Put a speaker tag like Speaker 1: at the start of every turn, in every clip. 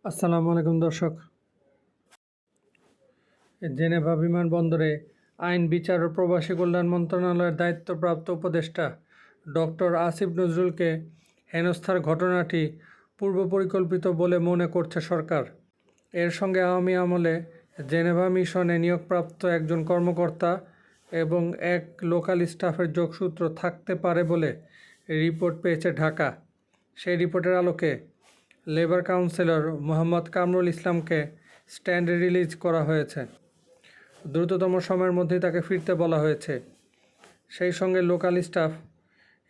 Speaker 1: আসসালামু আলাইকুম দর্শক। জেনেভা বিমানবন্দরে আইন, বিচার ও প্রবাসী কল্যাণ মন্ত্রণালয়ের দায়িত্বপ্রাপ্ত উপদেষ্টা ডক্টর আসিফ নজরুলকে হেনস্থার ঘটনাটি পূর্বপরিকল্পিত বলে মনে করছে সরকার। এর সঙ্গে আওয়ামী আমলে জেনেভা মিশনে নিয়োগপ্রাপ্ত একজন কর্মকর্তা এবং এক লোকাল স্টাফের যোগসূত্র থাকতে পারে বলে রিপোর্ট পেয়েছে ঢাকা। সেই রিপোর্টের আলোকে লেবার কাউন্সিলর মোহাম্মদ কামরুল ইসলামকে স্ট্যান্ডে রিলিজ করা হয়েছে। দ্রুততম সময়ের মধ্যেই তাকে ফিরতে বলা হয়েছে। সেই সঙ্গে লোকাল স্টাফ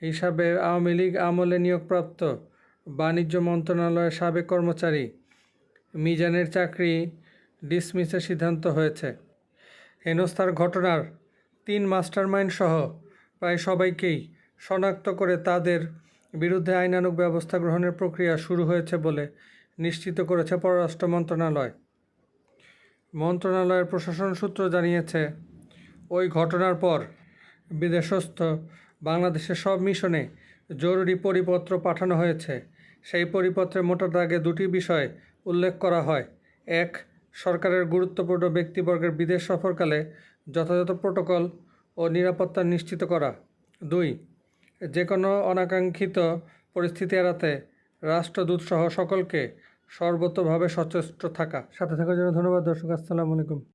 Speaker 1: হিসাবে আওয়ামী লীগ আমলে নিয়োগপ্রাপ্ত বাণিজ্য মন্ত্রণালয়ের সাবেক কর্মচারী মিজানের চাকরি ডিসমিসের সিদ্ধান্ত হয়েছে। হেনস্থার ঘটনার 3 মাস্টারমাইন্ড সহ প্রায় সবাইকেই শনাক্ত করে তাদের বিরুদ্ধে আইনানুগ ব্যবস্থা গ্রহণের প্রক্রিয়া শুরু হয়েছে বলে নিশ্চিত করেছে পররাষ্ট্র মন্ত্রণালয়। মন্ত্রণালয়ের প্রশাসন সূত্র জানিয়েছে, ওই ঘটনার পর বিদেশস্থ বাংলাদেশের সব মিশনে জরুরি পরিপত্র পাঠানো হয়েছে। সেই পরিপত্রে মোটা দাগে 2টি বিষয় উল্লেখ করা হয়। 1. সরকারের গুরুত্বপূর্ণ ব্যক্তিবর্গের বিদেশ সফরকালে যথাযথ প্রোটোকল ও নিরাপত্তা নিশ্চিত করা। 2. যে কোনো অনাকাঙ্ক্ষিত পরিস্থিতি এড়াতে রাষ্ট্রদূতসহ সকলকে সর্বতোভাবে সচেষ্ট থাকা। সাথে থাকার জন্য ধন্যবাদ দর্শক। আসসালামু আলাইকুম।